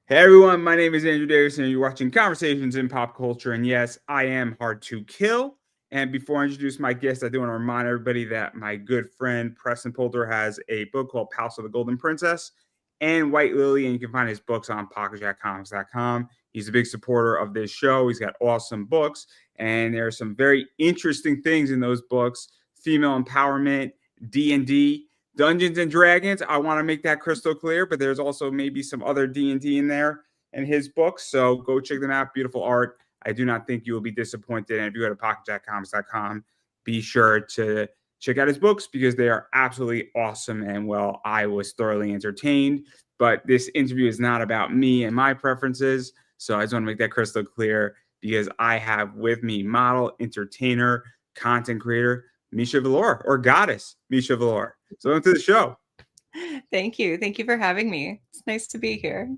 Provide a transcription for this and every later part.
Hey everyone, my name is Andrew Davis, and you're watching Conversations in Pop Culture. And yes, I am hard to kill. And before I introduce my guest, I do want to remind everybody that my good friend Preston Poulter has a book called House of the Golden Princess and White Lily, and you can find his books on pocketjackcomics.com. He's a big supporter of this show. He's got awesome books, and there are some very interesting things in those books: female empowerment, D&D, Dungeons and Dragons. I want to make that crystal clear, but there's also maybe some other D&D in there in his books. So go check them out. Beautiful art. I do not think you will be disappointed. And if you go to pocketjackcomics.com, be sure to check out his books because they are absolutely awesome. And well, I was thoroughly entertained. But this interview is not about me and my preferences. So I just want to make that crystal clear because I have with me model, entertainer, content creator, Mishka Valour, or Goddess Mishka Valour. So welcome to the show. Thank you. Thank you for having me. It's nice to be here.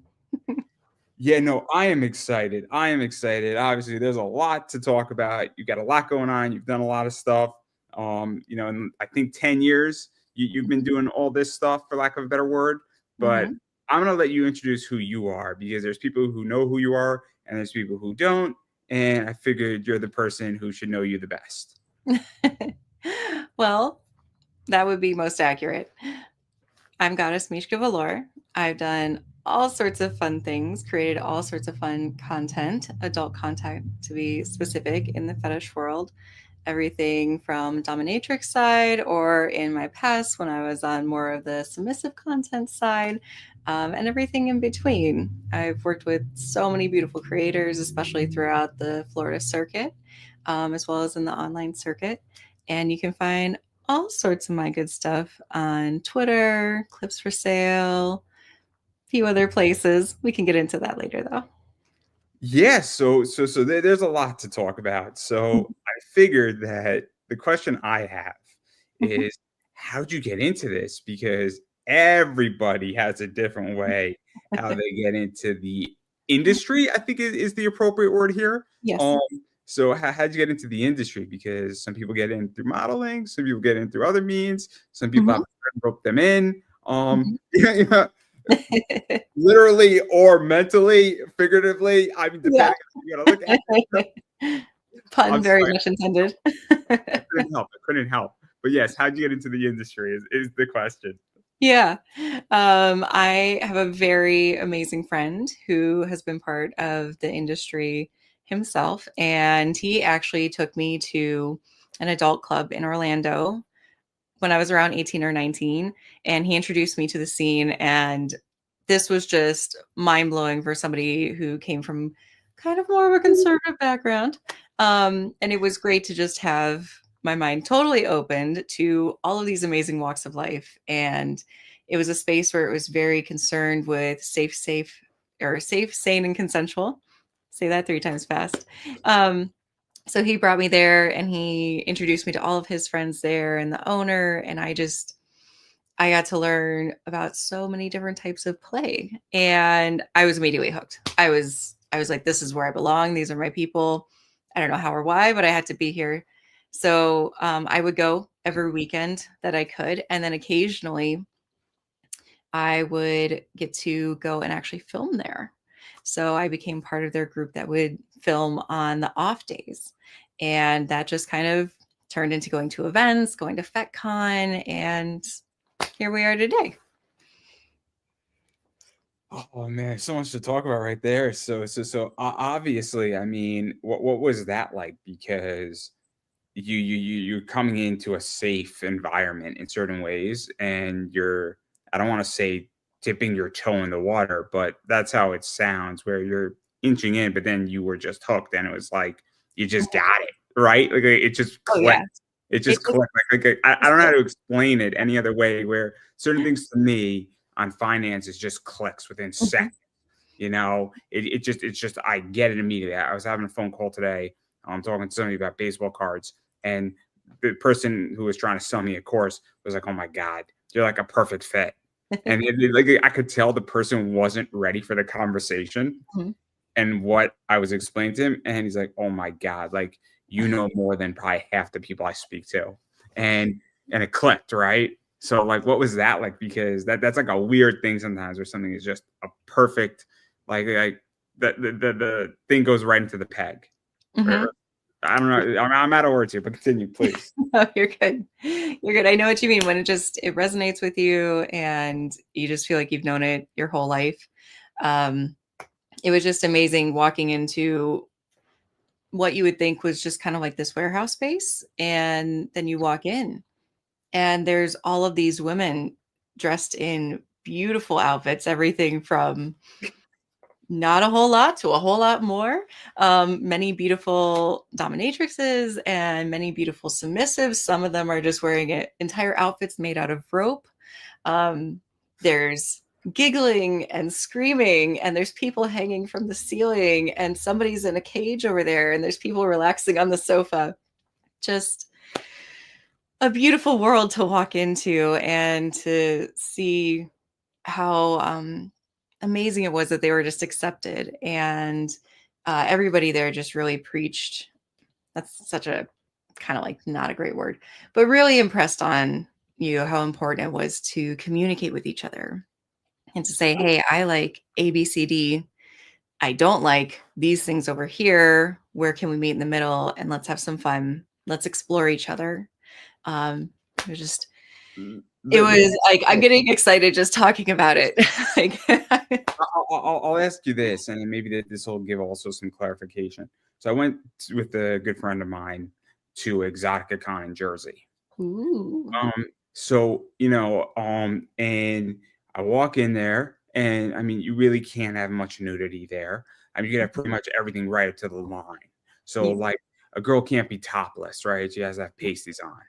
Yeah, no, I am excited. I am excited. Obviously, there's a lot to talk about. You got a lot going on. You've done a lot of stuff. In I think 10 years, you've been doing all this stuff, for lack of a better word. But Mhm. I'm gonna let you introduce who you are because there's people who know who you are and there's people who don't. And I figured you're the person who should know you the best. Well, that would be most accurate. I'm Goddess Mishka Valour. I've done all sorts of fun things, created all sorts of fun content, adult content to be specific in the fetish world. Everything from dominatrix side or in my past when I was on more of the submissive content side, and everything in between. I've worked with so many beautiful creators, especially throughout the Florida circuit, as well as in the online circuit. And you can find all sorts of my good stuff on Twitter, Clips for Sale, a few other places. We can get into that later though. Yeah, so there's a lot to talk about. So I figured that the question I have is, how'd you get into this? Because everybody has a different way how they get into the industry, I think is the appropriate word here. Yes. Um, so how'd you get into the industry? Because some people get in through modeling, some people get in through other means, some people have Mhm. a friend rope them in. Mhm. Yeah, literally or mentally, figuratively. I mean, Yeah. depending on how you gotta look at it. Pun I'm very sorry, much intended. I couldn't help. I couldn't help. But yes, how'd you get into the industry is the question. Yeah. I have a very amazing friend who has been part of the industry himself, and he actually took me to an adult club in Orlando when I was around 18 or 19, and he introduced me to the scene, and this was just mind-blowing for somebody who came from kind of more of a conservative background. And it was great to just have my mind totally opened to all of these amazing walks of life. And it was a space where it was very concerned with safe, sane, and consensual. Say that 3 times fast. Um, so he brought me there and he introduced me to all of his friends there and the owner. And I got to learn about so many different types of play. And I was immediately hooked. I was like, this is where I belong. These are my people. I don't know how or why, but I had to be here. So I would go every weekend that I could. And then occasionally I would get to go and actually film there. So I became part of their group that would film on the off days. And that just kind of turned into going to events, going to FetCon, and here we are today. Oh man, so much to talk about right there. Obviously, I mean, what was that like? Because you're coming into a safe environment in certain ways, and you're, I don't want to say dipping your toe in the water, but that's how it sounds, where you're inching in, but then you were just hooked, and it was like you just got it, right? Like it just Oh, yeah. clicked. It It just just clicked. I don't know how to explain it any other way. Where certain things to me on finances just clicks within Mhm. seconds. It's just I get it immediately. I was having a phone call today. I'm talking to somebody about baseball cards, and the person who was trying to sell me a course was like, "Oh my god, you're like a perfect fit." And like I could tell the person wasn't ready for the conversation Mhm. and what I was explaining to him, and he's like, "Oh my god, like you know more than probably half the people I speak to," and and it clicked, right? So like, what was that like? Because that's like a weird thing sometimes, where something is just a perfect like the thing goes right into the peg. Hmm. Or, I don't know. I'm out of words here, but continue, please. Oh, you're good. You're good. I know what you mean when it resonates with you and you just feel like you've known it your whole life. Um, it was just amazing walking into what you would think was just kind of like this warehouse space. And then you walk in, and there's all of these women dressed in beautiful outfits, everything from not a whole lot to a whole lot more. Many beautiful dominatrixes and many beautiful submissives. Some of them are just wearing entire outfits made out of rope. Um, there's giggling and screaming, and there's people hanging from the ceiling, and somebody's in a cage over there, and there's people relaxing on the sofa. Just a beautiful world to walk into and to see how amazing it was that they were just accepted. And everybody there just really preached. That's such a kind of like not a great word, but really impressed on you how important it was to communicate with each other and to say, hey, I like ABCD. I don't like these things over here. Where can we meet in the middle and let's have some fun? Let's explore each other. It was just, it was like, I'm getting excited just talking about it. Like, I'll ask you this, and maybe this will give also some clarification. So I went with a good friend of mine to Exotica Con in Jersey. ooh. So and I walk in there, and I mean, you really can't have much nudity there. I mean, you can have pretty much everything right up to the line. So Yeah. like a girl can't be topless, right? She has to have pasties on.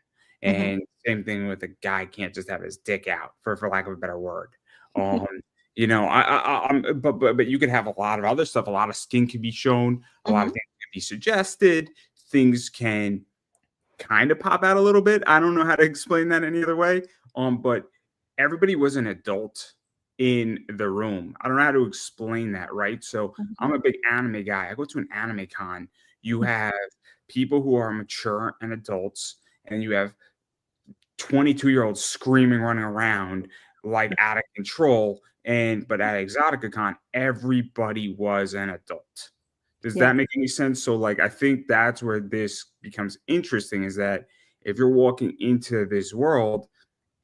Mhm. And same thing with a guy can't just have his dick out, for lack of a better word. Um, but you could have a lot of other stuff. A lot of skin can be shown. A lot of Mhm. things can be suggested. Things can kind of pop out a little bit. I don't know how to explain that any other way. But everybody was an adult in the room. I don't know how to explain that, right? So I'm Mhm. a big anime guy. I go to an anime con. You have people who are mature and adults, and you have 22-year-olds screaming, running around like out of control. But at Exotica Con, everybody was an adult. Does Yeah. that make any sense? So like I think that's where this becomes interesting, is that if you're walking into this world,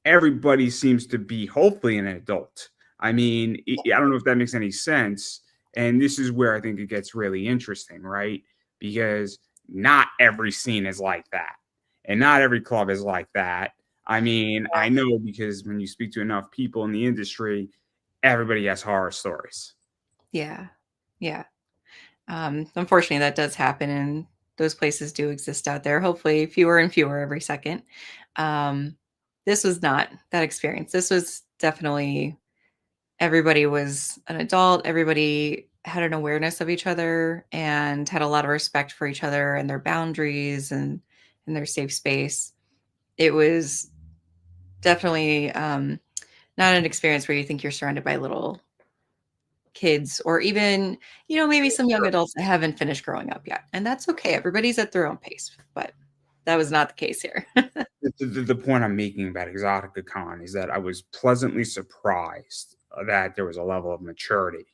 everybody seems to be hopefully an adult. I mean, I don't know if that makes any sense. And this is where I think it gets really interesting, right? Because not every scene is like that. And not every club is like that. I mean, I know because when you speak to enough people in the industry, everybody has horror stories. Yeah. Yeah. Unfortunately, that does happen, and those places do exist out there. Hopefully, fewer and fewer every second. Um, this was not that experience. This was definitely everybody was an adult. Everybody had an awareness of each other and had a lot of respect for each other and their boundaries and their safe space. It was definitely not an experience where you think you're surrounded by little kids or even, maybe some young adults that haven't finished growing up yet. And that's okay. Everybody's at their own pace, but that was not the case here. The point I'm making about Exotica Con is that I was pleasantly surprised that there was a level of maturity,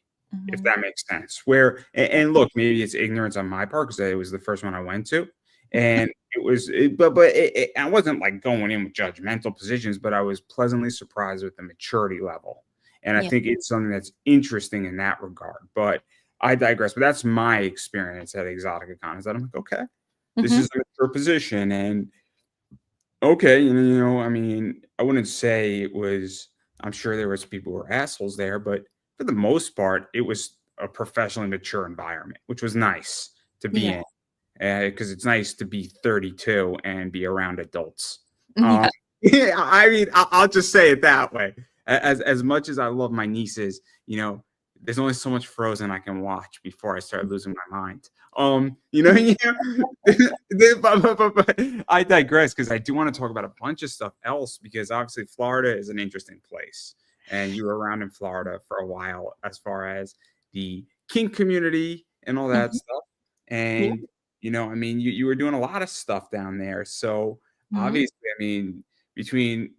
if Mhm. that makes sense. Where and look, maybe it's ignorance on my part because it was the first one I went to, and I wasn't like going in with judgmental positions, but I was pleasantly surprised with the maturity level, and I Yeah. think it's something that's interesting in that regard. But I digress. But that's my experience at Exotica Con, is that I'm like, okay, this Hmm. is a mature position, and okay, I mean, I wouldn't say it was. I'm sure there was people who were assholes there, but for the most part, it was a professionally mature environment, which was nice to be Yeah. in, because it's nice to be 32 and be around adults. Um, Yeah. yeah, I mean, I'll just say it that way. As much as I love my nieces, there's only so much Frozen I can watch before I start losing my mind. But I digress because I do want to talk about a bunch of stuff else, because obviously Florida is an interesting place, and you were around in Florida for a while as far as the kink community and all that Mhm. stuff. Yeah. And I mean, you were doing a lot of stuff down there. So Mhm. obviously, I mean,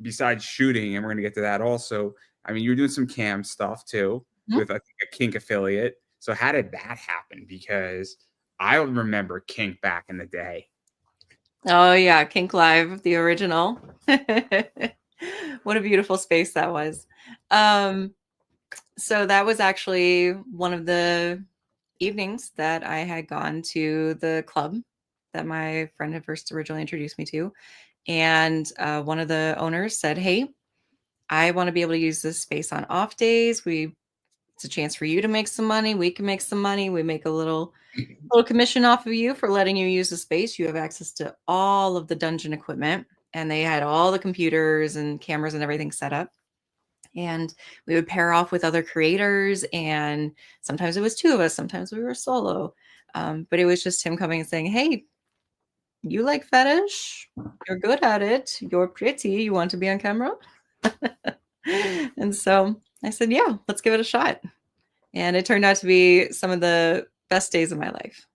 besides shooting, and we're gonna get to that also. I mean, you were doing some cam stuff too. Mhm. with I think a Kink affiliate. So how did that happen? Because I remember Kink back in the day. Oh yeah, Kink Live, the original. What a beautiful space that was. Um, so that was actually one of the evenings that I had gone to the club that my friend had first originally introduced me to. And one of the owners said, "Hey, I want to be able to use this space on off days. It's a chance for you to make some money. We can make some money. We make a little commission off of you for letting you use the space. You have access to all of the dungeon equipment." And they had all the computers and cameras and everything set up. And we would pair off with other creators. And sometimes it was two of us, sometimes we were solo. But it was just him coming and saying, "Hey, you like fetish? You're good at it. You're pretty. You want to be on camera?" And so I said, "Yeah, let's give it a shot." And it turned out to be some of the best days of my life.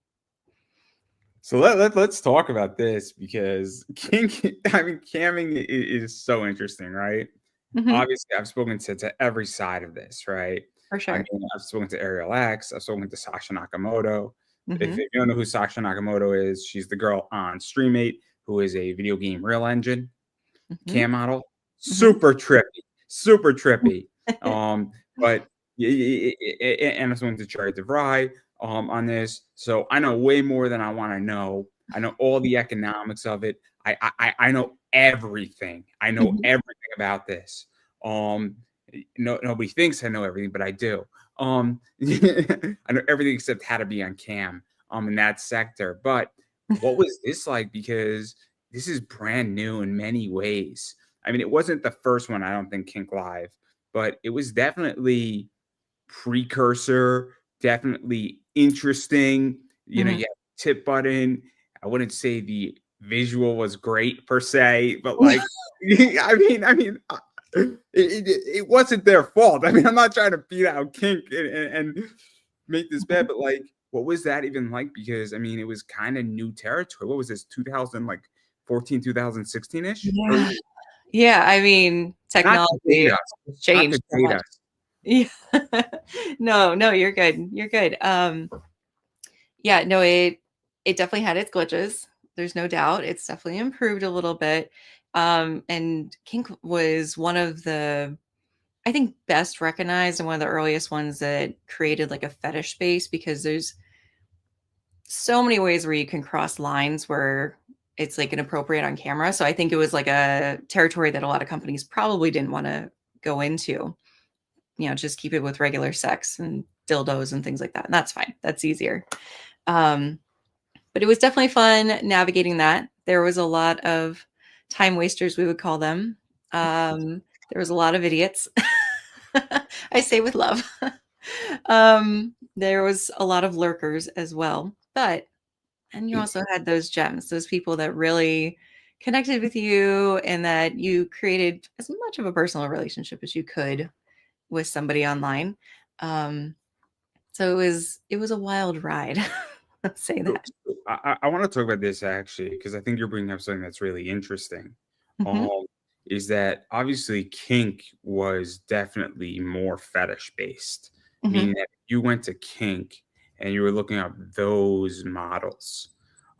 So let's talk about this because kink, I mean, camming is so interesting, right? Mhm, Obviously, I've spoken to every side of this, right? for I sure. mean, I've spoken to Ariel X, I've spoken to Sasha Nakamoto. If Mhm, you don't know who Sasha Nakamoto is, she's the girl on StreamMate who is a video game real engine mhm, cam model. mhm. Super trippy, super trippy. Um, but and I was going to Cherry DeVry on this, so I know way more than I want to know. I know all the economics of it. I know everything. I know Mhm. everything about this. Um, no, nobody thinks I know everything, but I do. I know everything except how to be on cam in that sector. But what was this like? Because this is brand new in many ways. I mean, it wasn't the first one, I don't think, Kink Live, but it was definitely precursor, definitely interesting. You know, Mhm. you had tip button. I wouldn't say the visual was great per se, but like, it wasn't their fault. I mean, I'm not trying to beat out Kink and make this bad, but like, what was that even like? Because I mean, it was kind of new territory. What was this, 2000, like 14, 2016 ish? Or Yeah. Yeah, I mean, not to technology date us, has not to changed so date much. us. Yeah. No, no, you're good. You're good. Yeah, no, it definitely had its glitches. There's no doubt. It's definitely improved a little bit. And Kink was one of the, I think, best recognized and one of the earliest ones that created like a fetish space because there's so many ways where you can cross lines where it's like inappropriate on camera. So I think it was like a territory that a lot of companies probably didn't want to go into. Just keep it with regular sex and dildos and things like that. And that's fine. That's easier. Um, but it was definitely fun navigating that. There was a lot of time wasters, we would call them. There was a lot of idiots. I say with love. There was a lot of lurkers as well. And you also had those gems, those people that really connected with you and that you created as much of a personal relationship as you could with somebody online. Um, so it was a wild ride. Let's say So, that. I want to talk about this actually because I think you're bringing up something that's really interesting. Mhm, Um, is that obviously kink was definitely more fetish based, mhm. meaning that if you went to kink and you were looking up those models,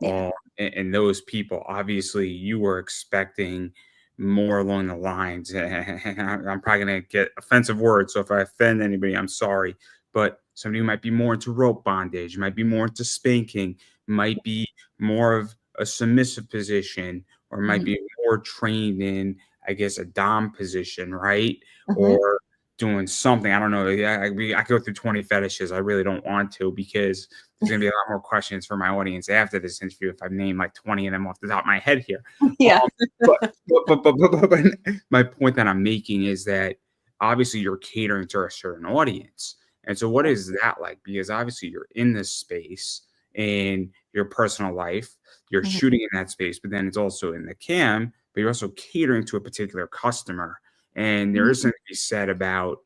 Yeah. and those people, obviously you were expecting more along the lines. I'm probably gonna get offensive words, so if I offend anybody, I'm sorry. But somebody who might be more into rope bondage, might be more into spanking, might be more of a submissive position, or might Mhm, be more trained in, I guess, a dom position, right? mhm. Or doing something. I don't know. Yeah, I could go through 20 fetishes. I really don't want to because there's going to be a lot more questions for my audience after this interview if I name like 20 of them off the top of my head here. Yeah. Um, but, but my point that I'm making is that obviously you're catering to a certain audience. And so, what is that like? Because obviously you're in this space in your personal life, you're Mhm, shooting in that space, but then it's also in the cam, but you're also catering to a particular customer. And there is mhm. something to be said about,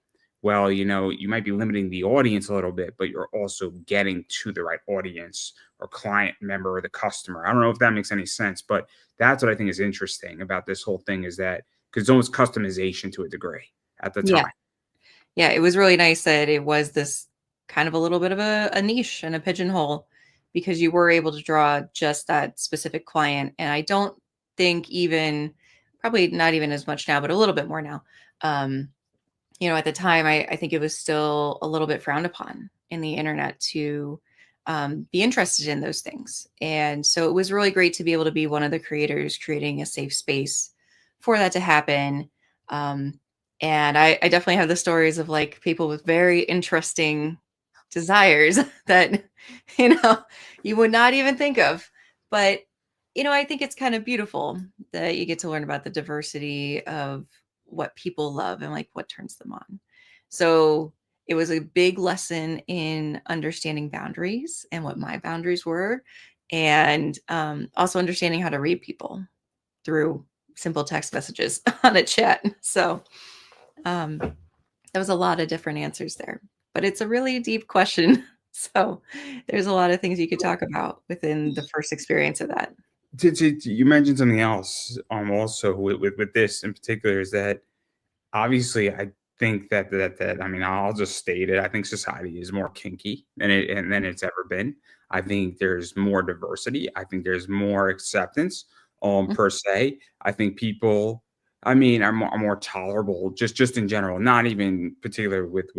well, you might be limiting the audience a little bit, but you're also getting to the right audience or client member or the customer. I don't know if that makes any sense, but that's what I think is interesting about this whole thing is that because it's almost customization to a degree at the Yeah. time. Yeah, it was really nice that it was this kind of a little bit of a niche and a pigeonhole because you were able to draw just that specific client. And I don't think even, probably not even as much now, but a little bit more now. Um, at the time, I think it was still a little bit frowned upon in the internet to be interested in those things. And so it was really great to be able to be one of the creators creating a safe space for that to happen. Um, and I definitely have the stories of like people with very interesting desires that, you know, you would not even think of. But, I think it's kind of beautiful that you get to learn about the diversity of what people love and like what turns them on. So it was a big lesson in understanding boundaries and what my boundaries were, and also understanding how to read people through simple text messages on a chat. So there was a lot of different answers there, but it's a really deep question. So there's a lot of things you could talk about within the first experience of that. You mentioned something else, also with this in particular, is that obviously I think that I mean, I'll just state it. I think society is more kinky than it's ever been. I think there's more diversity. I think there's more acceptance, per se. I think people, I mean, are more tolerable just in general, not even particular with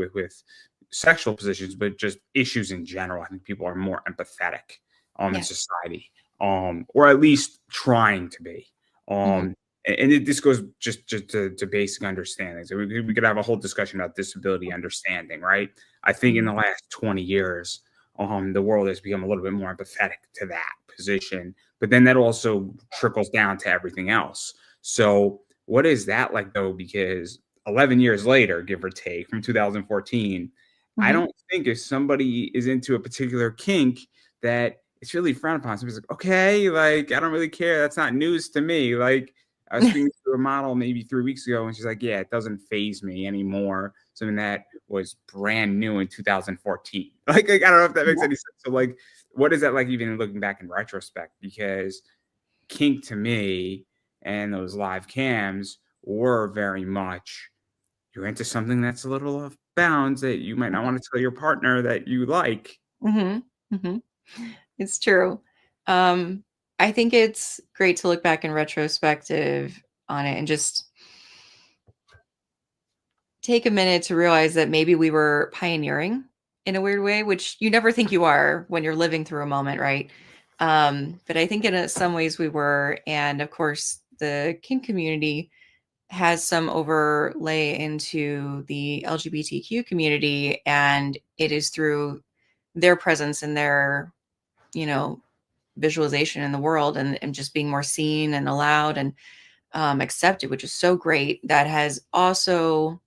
sexual positions, but just issues in general. I think people are more empathetic in Yeah. society, or at least trying to be. Hmm. This goes just to basic understanding. So we could have a whole discussion about disability understanding, right? I think in Hmm. the last 20 years, the world has become a little bit more empathetic to that position, but then that also trickles down to everything else. So what is that like though? Because 11 years later, give or take, from 2014, I Hmm. don't think if somebody is into a particular kink that it's really frowned upon. Somebody's like, okay, like I don't really care. That's not news to me. Like I was speaking to a model maybe 3 weeks ago, and she's like, yeah, it doesn't phase me anymore. Something that was brand new in 2014. Like I don't know if that makes Yeah. any sense. So like, what is that like even looking back in retrospect? Because kink to me and those live cams were very much you're into something that's a little off bounds that you might not want to tell your partner that you like. Hmm. Hmm. It's true. Um, I think it's great to look back in retrospective on it and just take a minute to realize that maybe we were pioneering in a weird way, which you never think you are when you're living through a moment, right? But I think in some ways we were. And of course, the kink community has some overlay into the LGBTQ community, and it is through their presence and their, you know, visualization in the world and just being more seen and allowed and accepted, which is so great. That has also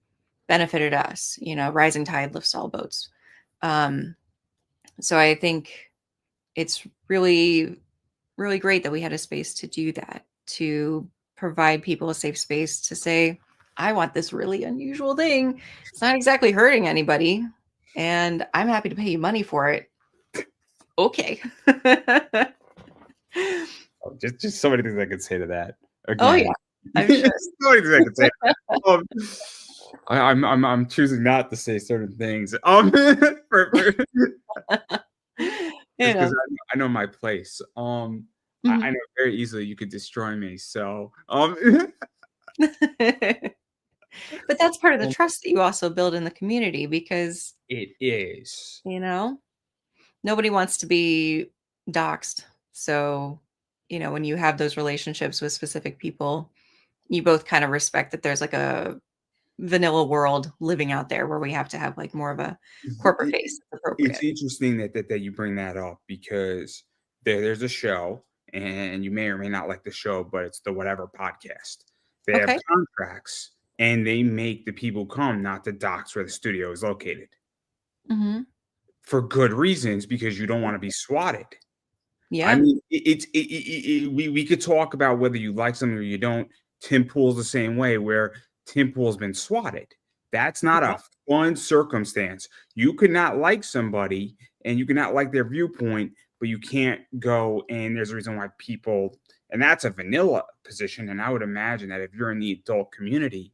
benefited us. Rising tide lifts all boats. Um, so I think it's really, really great that we had a space to do that, to provide people a safe space to say, I want this really unusual thing. It's not exactly hurting anybody, and I'm happy to pay you money for it. Okay. Just so many things I could say to that. Oh, yeah, Again, I'm sure. so many things I could say. To that. I'm choosing not to say certain things. You Just because know. I know my place. I Mhm. know very easily you could destroy me. So But that's part of the um, trust that you also build in the community because, it is. you know, nobody wants to be doxxed. So, when you have those relationships with specific people, you both kind of respect that there's like a vanilla world living out there where we have to have like more of a corporate face that's It's appropriate. interesting that you bring that up because there's a show, and you may or may not like the show, but it's the Whatever podcast. They have Okay. contracts, and they make the people come, not the docks where the studio is located, Hmm. for good reasons because you don't want to be swatted. I Yeah. mean, we could talk about whether you like something or you don't. Tim Pool's the same way, where Tim Pool's been swatted. That's not Yeah. a fun circumstance. You could not like somebody and you could not like their viewpoint, but you can't go, and there's a reason why people, and that's a vanilla position. And I would imagine that if you're in the adult community,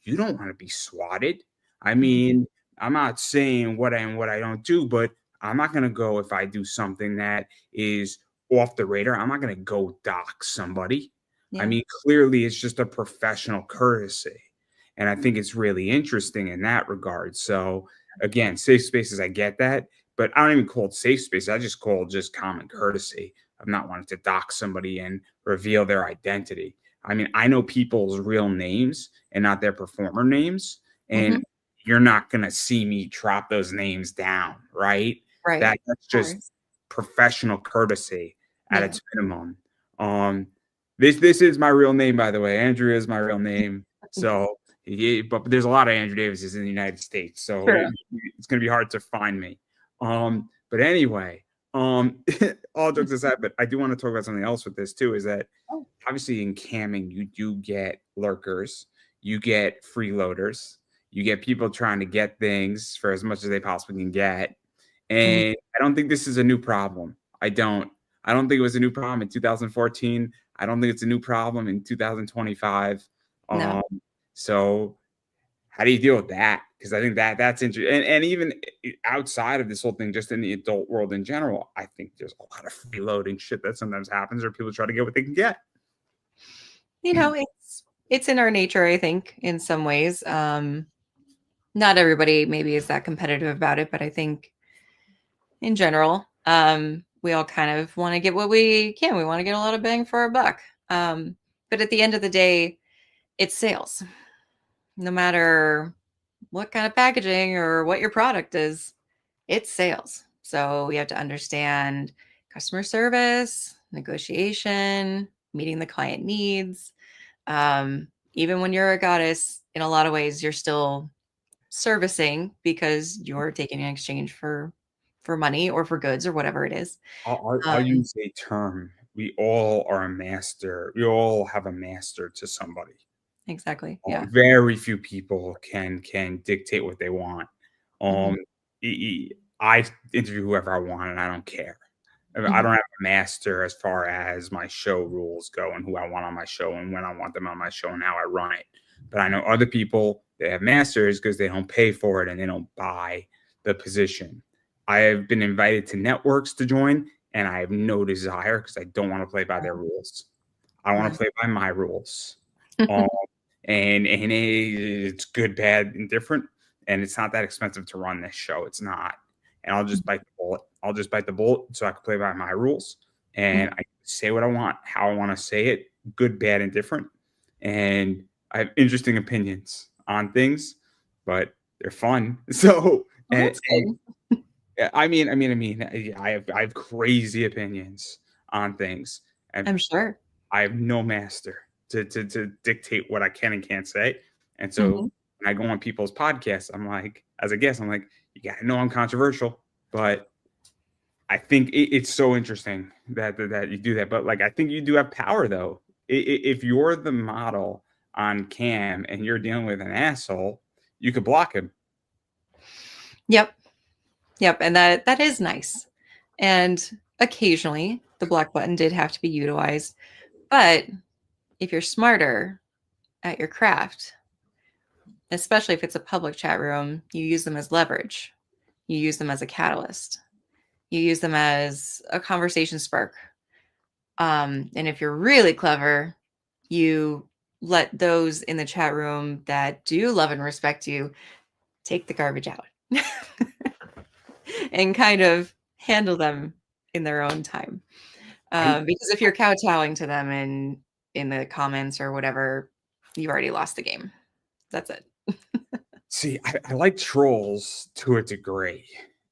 you don't want to be swatted. I Mhm. mean, I'm not saying what I and what I don't do, but I'm not gonna go if I do something that is off the radar. I'm not gonna go dox somebody. I Yeah. mean, clearly it's just a professional courtesy. And I think it's really interesting in that regard. So again, safe spaces, I get that, but I don't even call it safe space. I just call it just common courtesy of not wanting to dox somebody and reveal their identity. I mean, I know people's real names and not their performer names. And Mhm. you're not gonna see me drop those names down, right? Right. That's Of just course. professional courtesy at Yeah. its minimum. Um, this is my real name, by the way. Andrew is my real name. So, but there's a lot of Andrew Davises in the United States, so True. it's gonna be hard to find me. But anyway, all jokes aside, but I do want to talk about something else with this too. Is that Oh. obviously in camming, you do get lurkers, you get freeloaders, you get people trying to get things for as much as they possibly can get. Mhm. And I don't think this is a new problem. I don't. I don't think it was a new problem in 2014. I don't think it's a new problem in 2025. No. Um, so how do you deal with that? Because I think that's interesting. And even outside of this whole thing, just in the adult world in general, I think there's a lot of freeloading shit that sometimes happens, or people try to get what they can get. It's in our nature, I think, in some ways. Not everybody maybe is that competitive about it, but I think in general, we all kind of want to get what we can. We want to get a lot of bang for our buck. But at the end of the day, it's sales. No matter what kind of packaging or what your product is, it's sales. So we have to understand customer service, negotiation, meeting the client needs. Even when you're a goddess, in a lot of ways, you're still servicing because you're taking an exchange for money or for goods or whatever it is. I'll Um, use a term. We all are a master. We all have a master to somebody. exactly. Yeah. Very few people can dictate what they want. Mhm. Um, I interview whoever I want, and I don't care. I Mhm. don't have a master as far as my show rules go, and who I want on my show, and when I want them on my show, and how I run it. But I know other people that have masters because they don't pay for it and they don't buy the position. I have been invited to networks to join, and I have no desire because I don't want to play by their rules. I want Yeah. to play by my rules. Um, and it's good, bad, and different. And it's not that expensive to run this show. It's not. And I'll just bite the bullet. I'll just bite the bullet so I can play by my rules. Mhm. And I say what I want, how I want to say it, good, bad, and different. And I have interesting opinions on things, but they're fun. So, Well, that's and good. yeah, I have crazy opinions on things, and I'm sure. I have no master to dictate what I can and can't say. And so Mhm. when I go on people's podcasts, I'm like, as a guest, I'm like, you gotta know I'm controversial, but I think it's so interesting that you do that. But like, I think you do have power though. If you're the model on cam and you're dealing with an asshole, you could block him. Yep. Yep. And that is nice. And occasionally the block button did have to be utilized. But if you're smarter at your craft, especially if it's a public chat room, you use them as leverage. You use them as a catalyst. You use them as a conversation spark. And if you're really clever, you let those in the chat room that do love and respect you take the garbage out and kind of handle them in their own time. I Because if you're kowtowing to them in the comments or whatever, you already lost the game. That's it. see. I like trolls to a degree.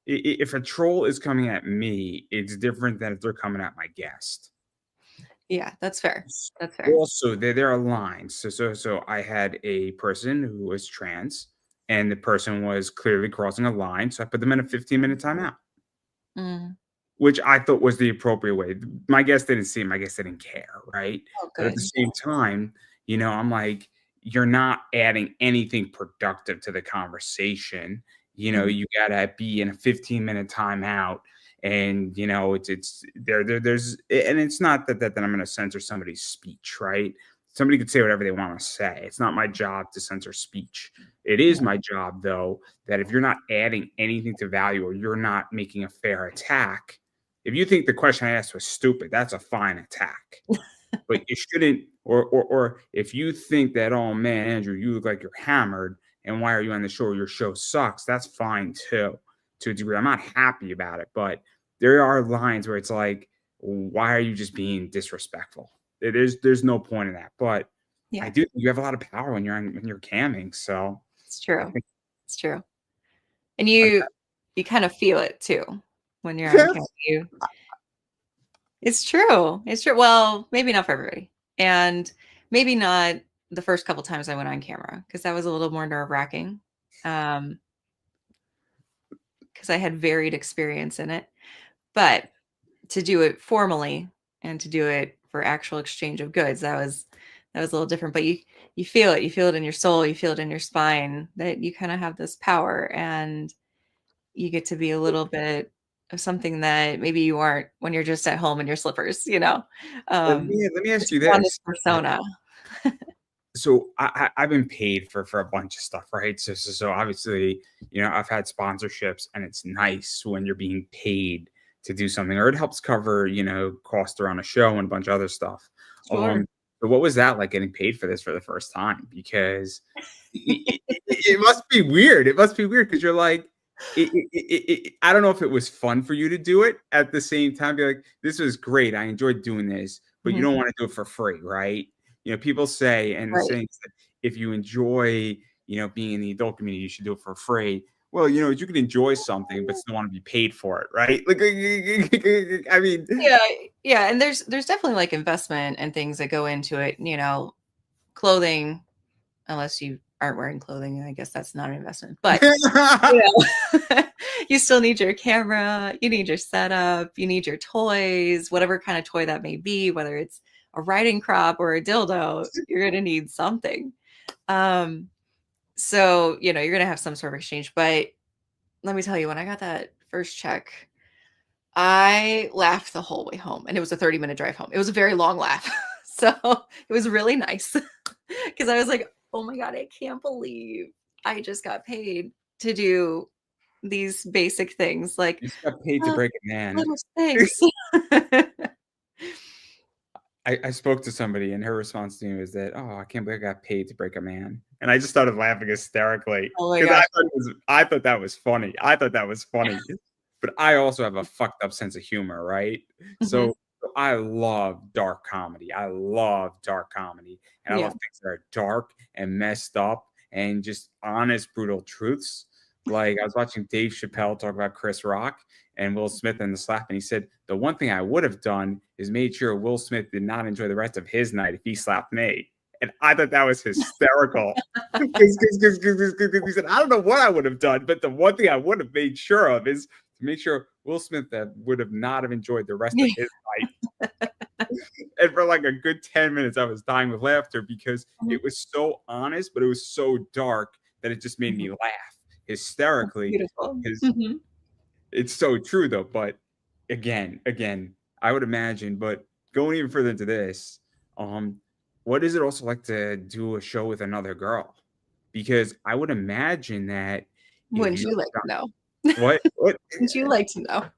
If a troll is coming at me, it's different than if they're coming at my guest. Yeah, that's fair. That's fair. Also, there are lines. So I had a person who was trans, and the person was clearly crossing a line. So I put them in a 15-minute timeout, Mm. which I thought was the appropriate way. My guest didn't see him. My guest didn't care, right? Oh, But at the good. same time, I'm like, you're not adding anything productive to the conversation. Mhm. You gotta be in a 15-minute timeout, and it's there's and it's not that I'm gonna censor somebody's speech, right? somebody could say whatever they want to say. It's not my job to censor speech. It is Yeah. my job, though, that if you're not adding anything to value or you're not making a fair attack, if you think the question I asked was stupid, that's a fine attack. But you shouldn't, or if you think that, oh man, Andrew, you look like you're hammered, and why are you on the show? Your show sucks. That's fine too, to a degree. I'm not happy about it, but there are lines where it's like, why are you just being disrespectful? There's no point in that. But I Yeah, do think you have a lot of power when you're camming. So it's I true. think It's true. And like you kind of feel it too when you're on that. camera. It's true. It's true. Well, maybe not for everybody. And maybe not the first couple times I went on camera because that was a little more nerve-wracking. Um, because I had varied experience in it. But to do it formally and to do it for actual exchange of goods, that was a little different. But you feel it in your soul, you feel it in your spine that you kind of have this power and you get to be a little bit of something that maybe you aren't when you're just at home in your slippers, you know. Let me ask Just you on this this. persona. So I've been paid for a bunch of stuff, right? So obviously, I've had sponsorships, and it's nice when you're being paid to do something, or it helps cover, costs around a show and a bunch of other stuff. Sure. But what was that like getting paid for this for the first time? Because it must be weird. It must be weird because you're like, I don't know if it was fun for you to do it at the same time. Be like, this was great. I enjoyed doing this, but you Mhm. don't want to do it for free, right? People say, and the Right. saying is that if you enjoy, being in the adult community, you should do it for free. Well, you can enjoy something, but still want to be paid for it, right? Like, I mean, Yeah, yeah, and there's definitely like investment and things that go into it, clothing, unless you aren't wearing clothing, I guess that's not an investment. But you know, you still need your camera, you need your setup, you need your toys, whatever kind of toy that may be, whether it's a riding crop or a dildo, you're gonna need something. Um, so you're gonna have some sort of exchange. But let me tell you, when I got that first check, I laughed the whole way home, and it was a 30-minute drive home. It was a very long laugh. So it was really nice because I was like, oh my God, I can't believe I just got paid to do these basic things like, you just got paid to oh, break a man. little thanks. I spoke to somebody, and her response to me was that, "Oh, I can't believe I got paid to break a man," and I just started laughing hysterically Oh my because gosh. I thought that was funny. I thought that was funny, but I also have a fucked up sense of humor, right? Mhm. So I love dark comedy. I love dark comedy, and I Yeah. love things that are dark and messed up and just honest, brutal truths. Like I was watching Dave Chappelle talk about Chris Rock and Will Smith in the slap, and he said the one thing I would have done is made sure Will Smith did not enjoy the rest of his night if he slapped me. And I thought that was hysterical. Because he said, I don't know what I would have done, but the one thing I would have made sure of is to make sure Will Smith that would have not have enjoyed the rest of Yeah. his night. And for like a good 10 minutes, I was dying with laughter because Mhm. it was so honest, but it was so dark that it just made me Mhm. laugh That's hysterically. beautiful. Because Mhm. it's so true though. But again, I would imagine, but going even further into this, um, what is it also like to do a show with another girl? Because I would imagine that if Wouldn't you're you like to know? what Wouldn't you like to know?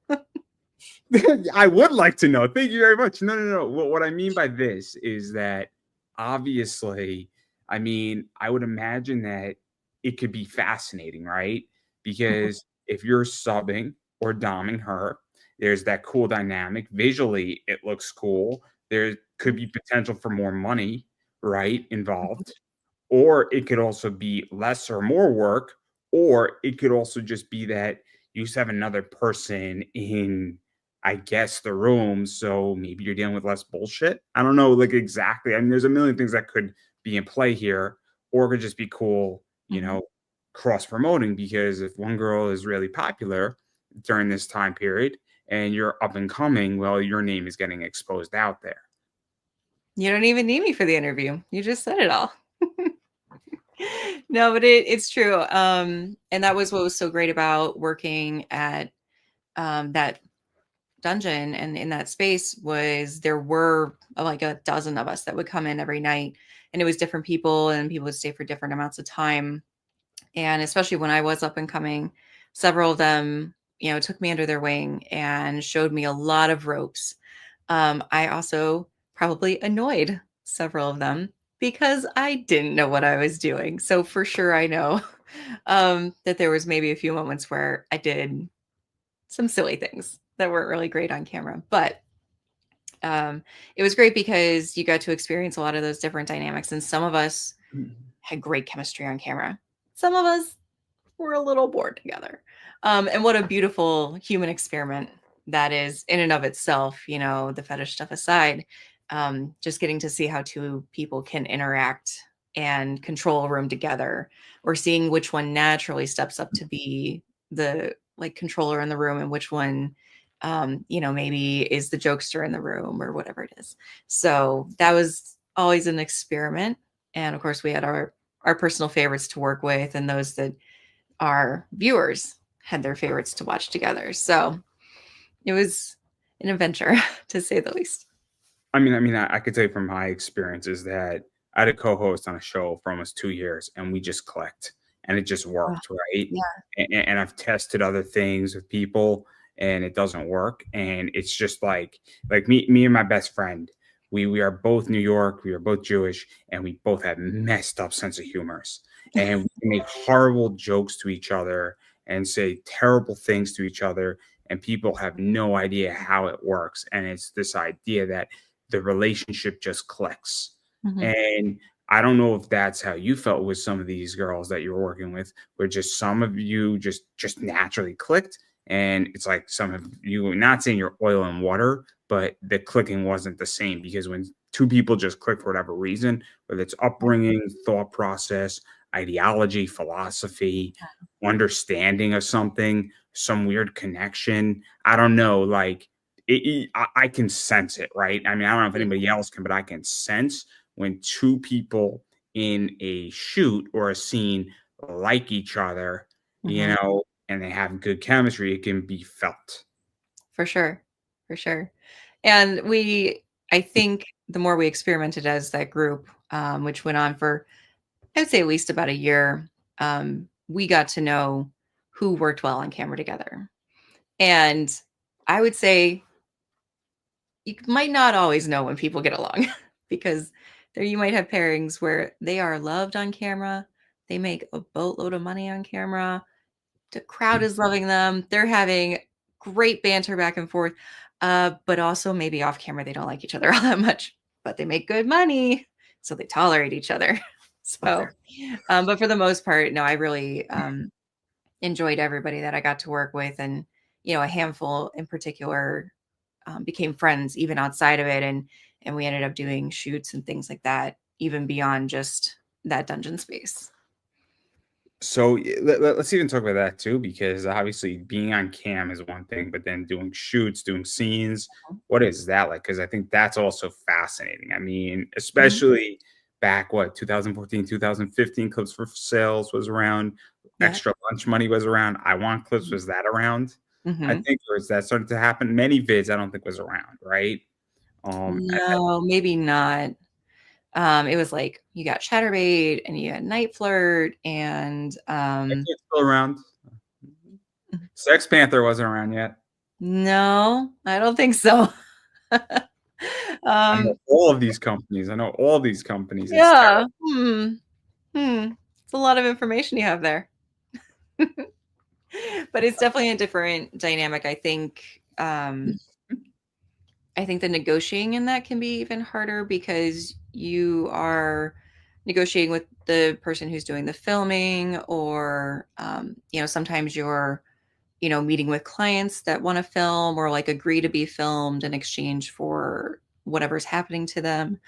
I would like to know. Thank you very much. No. What I mean by this is that obviously, I mean, I would imagine that it could be fascinating, right? Mhm. Because if you're subbing or doming her, there's that cool dynamic. Visually, it looks cool. There could be potential for more money, right, involved. Or it could also be less or more work, or it could also just be that you just have another person in, I guess, the room. So maybe you're dealing with less bullshit. I don't know, like exactly. I mean, there's a million things that could be in play here, or it could just be cool, Mhm. cross promoting. Because if one girl is really popular during this time period and you're up and coming, well, your name is getting exposed out there. You don't even need me for the interview. You just said it all. No, but it's true. And that was what was so great about working at that dungeon and in that space was there were like a dozen of us that would come in every night, and it was different people, and people would stay for different amounts of time. And especially when I was up and coming, several of them, took me under their wing and showed me a lot of ropes. I also probably annoyed several of them because I didn't know what I was doing. So for sure, I know that there was maybe a few moments where I did some silly things that weren't really great on camera, but it was great because you got to experience a lot of those different dynamics. And some of us had great chemistry on camera. Some of us were a little bored together. And what a beautiful human experiment that is in and of itself, the fetish stuff aside, just getting to see how two people can interact and control a room together, or seeing which one naturally steps up to be the like controller in the room and which one maybe is the jokester in the room or whatever it is. So that was always an experiment. And of course we had our personal favorites to work with, and those that our viewers had their favorites to watch together. So it was an adventure to say the least. I could tell you from my experiences that I had a co-host on a show for almost 2 years, and we just clicked, and it just Oh, worked, right? yeah. And I've tested other things with people, and it doesn't work. And it's just like me and my best friend. We are both New York. We are both Jewish, and we both have messed up sense of humors, and we make horrible jokes to each other and say terrible things to each other, and people have no idea how it works. And it's this idea that the relationship just clicks. Mhm. And I don't know if that's how you felt with some of these girls that you were working with, where just some of you just naturally clicked. And it's like some of you, not saying you're oil and water, but the clicking wasn't the same, because when two people just click for whatever reason, whether it's upbringing, thought process, ideology, philosophy, understanding of something, some weird connection, I don't know, like I can sense it, right? I mean, I don't know if anybody else can, but I can sense when two people in a shoot or a scene like each other, Mhm. and they have good chemistry, it can be felt. For sure. For sure. And I think the more we experimented as that group, which went on for, I'd say at least about a year, we got to know who worked well on camera together. And I would say you might not always know when people get along because there you might have pairings where they are loved on camera, they make a boatload of money on camera, the crowd is loving them, they're having great banter back and forth, but also maybe off camera they don't like each other all that much, but they make good money, so they tolerate each other. So, but for the most part, no, I really enjoyed everybody that I got to work with, and a handful in particular became friends even outside of it, and we ended up doing shoots and things like that even beyond just that dungeon space. So let's even talk about that too, because obviously being on cam is one thing, but then doing shoots, doing scenes, what is that like? Because I think that's also fascinating. I mean, Mhm. especially back, what, 2014, 2015, Clips for Sales was around, Yeah. Extra Lunch Money was around, I Want Clips, was that around? I Hmm. think, or is that started to happen? Many vids I don't think was around, right? No, maybe not. It was like you got Chatterbait and you had Night Flirt and I think it's still around. Sex Panther wasn't around yet. no, I don't think so. I know um, all of these companies. I know all these companies. It's yeah. terrible. It's a lot of information you have there. But it's definitely a different dynamic. I think the negotiating in that can be even harder because you are negotiating with the person who's doing the filming, or sometimes you're meeting with clients that want to film or like agree to be filmed in exchange for whatever's happening to them.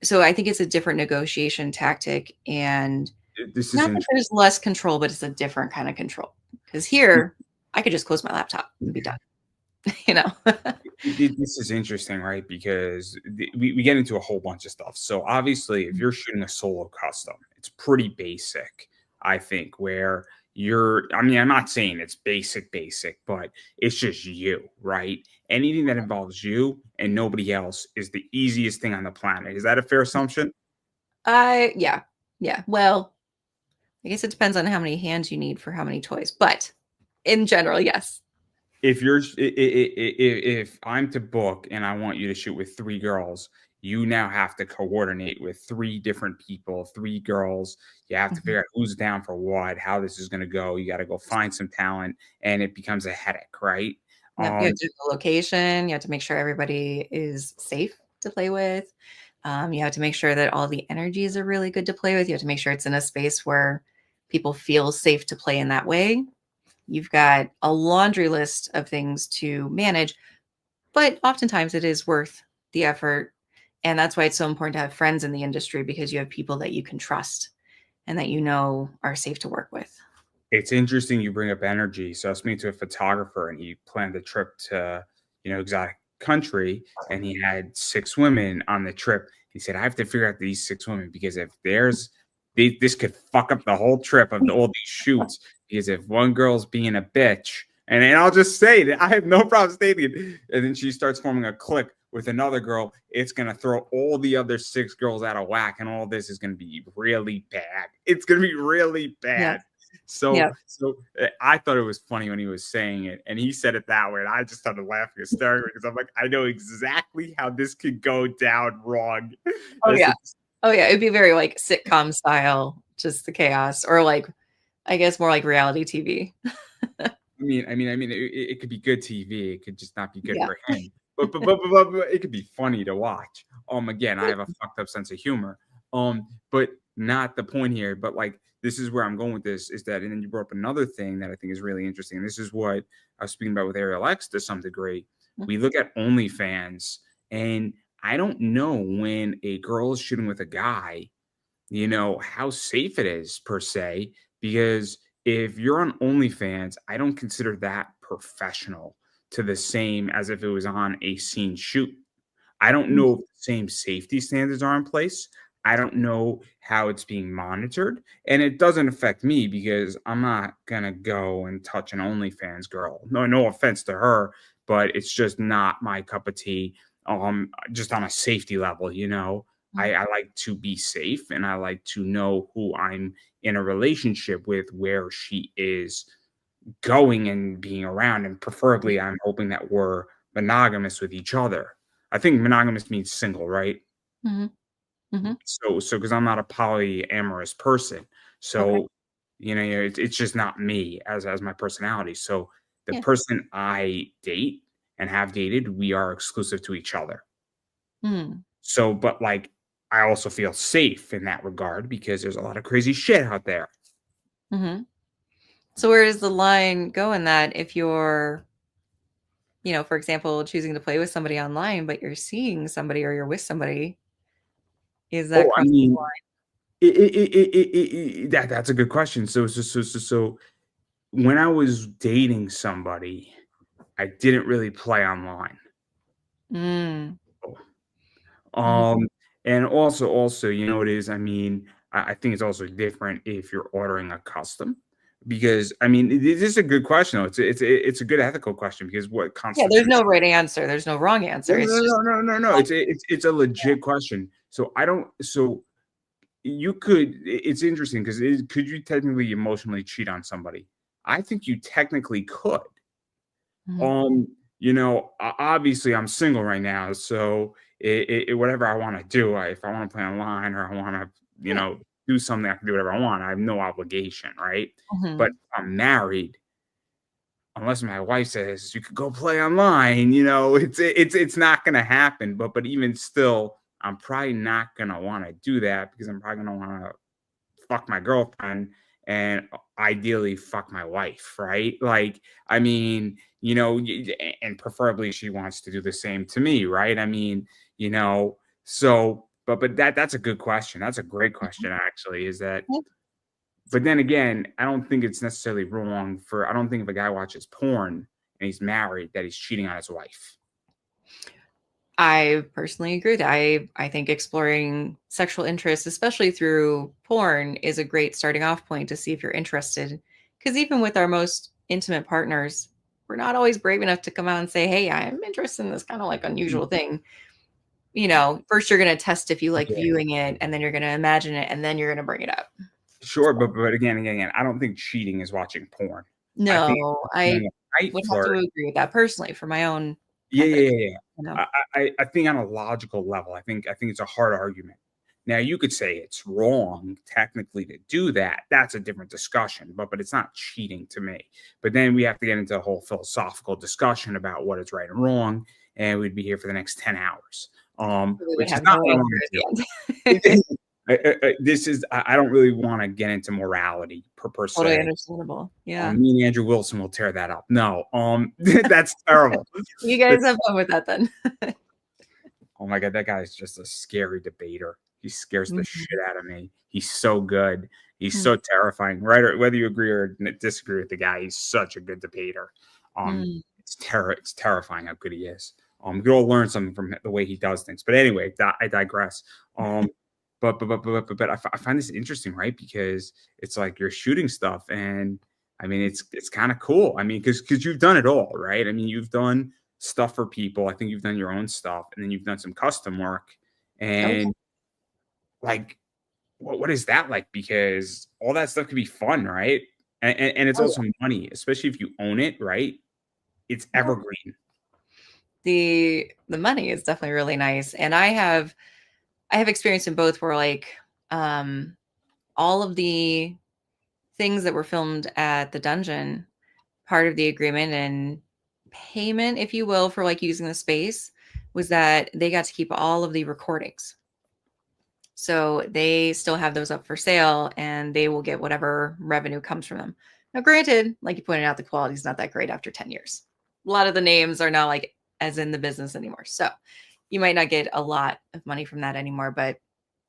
So I think it's a different negotiation tactic, and This is not that interesting. there's less control, but it's a different kind of control. Because here, I could just close my laptop and be done. You know. This is interesting, right? Because we get into a whole bunch of stuff. So obviously, if you're shooting a solo custom, it's pretty basic, I think, where I mean, I'm not saying it's basic, but it's just you, right? Anything that involves you and nobody else is the easiest thing on the planet. Is that a fair assumption? Yeah. Yeah. Well, I guess it depends on how many hands you need for how many toys, but in general, yes. If you're if I'm to book and I want you to shoot with 3 girls, you now have to coordinate with 3 different people, 3 girls. You have to Mhm. figure out who's down for what, how this is gonna go. You gotta go find some talent, and it becomes a headache, right? Yep, you have Um, to do the location, you have to make sure everybody is safe to play with. You have to make sure that all the energies are really good to play with. You have to make sure it's in a space where people feel safe to play in that way. You've got a laundry list of things to manage, but oftentimes it is worth the effort. And that's why it's so important to have friends in the industry because you have people that you can trust and that you know are safe to work with. It's interesting you bring up energy. So I was speaking to a photographer and he planned a trip to, exotic country and he had 6 women on the trip. He said, I have to figure out these 6 women because if this could fuck up the whole trip of all these shoots. Because if one girl's being a bitch, and I'll just say that I have no problem stating it, and then she starts forming a clique with another girl, it's gonna throw all the other 6 girls out of whack, and all this is gonna be really bad. It's gonna be really Yeah. bad. So, Yeah. I thought it was funny when he was saying it, and he said it that way, and I just started laughing hysterically because I'm like, I know exactly how this could go down wrong. Oh That's yeah. the Oh yeah. It'd be very like sitcom style, just the chaos, or like I guess more like reality TV. it could be good TV. It could just not be good Yeah. for him. But it could be funny to watch. Again, I have a fucked up sense of humor. But not the point here. But like, this is where I'm going with this is that, and then you brought up another thing that I think is really interesting. This is what I was speaking about with Ariel X to some degree. We look at OnlyFans, and I don't know when a girl is shooting with a guy how safe it is per se, because if you're on OnlyFans, I don't consider that professional to the same as if it was on a scene shoot. I don't know if the same safety standards are in place. I don't know how it's being monitored. And it doesn't affect me because I'm not gonna go and touch an OnlyFans girl. No offense to her, but it's just not my cup of tea. Just on a safety level. I like to be safe and I like to know who I'm in a relationship with, where she is going and being around. And preferably, I'm hoping that we're monogamous with each other. I think monogamous means single, right? Hmm. Hmm. So because I'm not a polyamorous person, Okay. so it's just not me as my personality. So the Yeah. person I date and have dated, we are exclusive to each other. Hmm. So, but like, I also feel safe in that regard because there's a lot of crazy shit out there. Hmm. So where does the line go in that if you're, for example, choosing to play with somebody online, but you're seeing somebody or you're with somebody, is that Oh, I crossing the mean, that's a good question. So when I was dating somebody, I didn't really play online. line? Mm. Um, and also, you know what it is? I mean, I think it's also different if you're ordering a custom because I mean, this is a good question though. It's a good ethical question because what Yeah, there's constitutes no right answer. There's no wrong answer. no, It's no, just no, no, no, no. It's a legit question. So I don't. So you could. It's interesting because could you technically emotionally cheat on somebody? I think you technically could. Mhm. Um, obviously I'm single right now, so whatever I want to do, if I want to play online or I want to, Yeah. do something, I can do whatever I want. I have no obligation, right? But Mhm. if I'm married, unless my wife says you could go play online, it's not gonna happen. But even still, I'm probably not gonna want to do that because I'm probably gonna want to fuck my girlfriend and ideally fuck my wife, right? Like, I mean, and preferably she wants to do the same to me, right? I mean, so but that's a good question. That's a great question actually, is that Yeah. but then again, I don't think it's necessarily wrong I don't think if a guy watches porn and he's married that he's cheating on his wife. I personally agree with that. I think exploring sexual interests, especially through porn, is a great starting off point to see if you're interested. Because even with our most intimate partners, we're not always brave enough to come out and say, "Hey, I'm interested in this kind of like unusual thing." First you're going to test if you like Yeah. viewing it, and then you're going to imagine it, and then you're going to bring it up. Sure, but again, I don't think cheating is watching porn. I think No, I doing a night would have to flirt. agree with that personally for my own Yeah, kind of, yeah, yeah, yeah. you know. I think on a logical level, I think it's a hard argument. Now you could say it's wrong technically to do that. That's a different discussion, but it's not cheating to me. But then we have to get into a whole philosophical discussion about what is right and wrong, and we'd be here for the next 10 hours. We would Which is have not no what I answer want at to the do. end. This is I don't really want to get into morality per Totally se. understandable. Yeah. Me and Andrew Wilson will tear that up. No, that's terrible. You guys have fun with that then. Oh my god, that guy is just a scary debater. He scares the Mhm. shit out of me. He's so good. He's Mm, so terrifying. Right, or whether you agree or disagree with the guy, he's such a good debater. mm. It's terrifying how good he is. You all learn something from the way he does things. But anyway, I digress. Um, but I find this interesting, right? Because it's like you're shooting stuff, and I mean, it's kind of cool. I mean, because you've done it all, right? I mean, you've done stuff for people. I think you've done your own stuff, and then you've done some custom work. Oh, And like, what is that like? Because all that stuff could be fun, right? And it's oh, also money, especially if you own it, right? It's yeah. evergreen. The money is definitely really nice. And I have experience in both where like um all of the things that were filmed at the dungeon, part of the agreement and payment, if you will, for like using the space was that they got to keep all of the recordings. So they still have those up for sale and they will get whatever revenue comes from them. Now, granted, like you pointed out, the quality is not that great after 10 years. A lot of the names are not like as in the business anymore. So you might not get a lot of money from that anymore. But,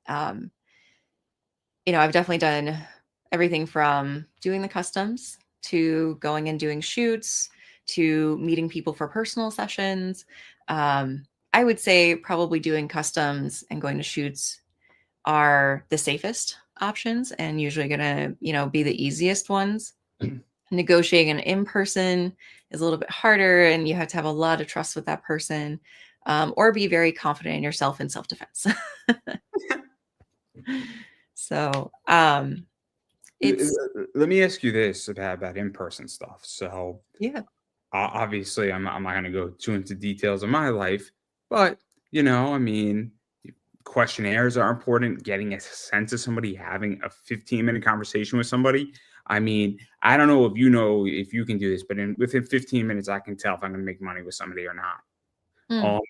um, I've definitely done everything from doing the customs to going and doing shoots to meeting people for personal sessions. I would say probably doing customs and going to shoots are the safest options and usually going to, be the easiest ones. Negotiating an in person is a little bit harder, and you have to have a lot of trust with that person, or be very confident in yourself in self defense. So, it's, Let me ask you this about in-person stuff. So yeah. obviously, I'm not going to go too into details of my life, but I mean, questionnaires are important. Getting a sense of somebody, having a 15-minute conversation with somebody. I mean, I don't know if you can do this, but within 15 minutes, I can tell if I'm going to make money with somebody or not. Mm, Um,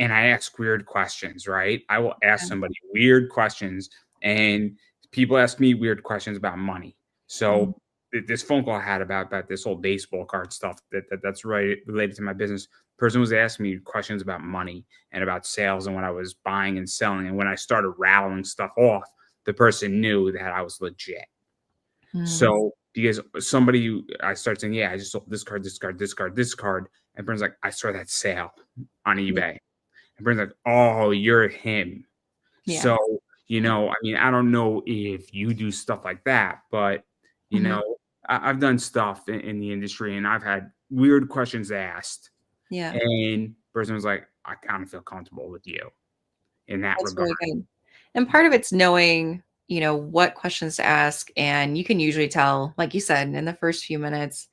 and I ask weird questions, right? I will ask okay. somebody weird questions, and people ask me weird questions about money. Mm, So this phone call I had about this whole baseball card stuff that's right related to my business. Person was asking me questions about money and about sales and what I was buying and selling. And when I started rattling stuff off, the person knew that I was legit. mm, So because I start saying, yeah, I just sold this card, this card, this card, this card. And Brent's like, I saw that sale on yeah. eBay. And Brent's like, oh, you're him. Yeah. So, I mean, I don't know if you do stuff like that, but, you Mhm. know, I've done stuff in the industry and I've had weird questions asked. Yeah. And person was like, I kind of feel comfortable with you in that That's regard. really good. And part of it's knowing, what questions to ask. And you can usually tell, like you said, in the first few minutes,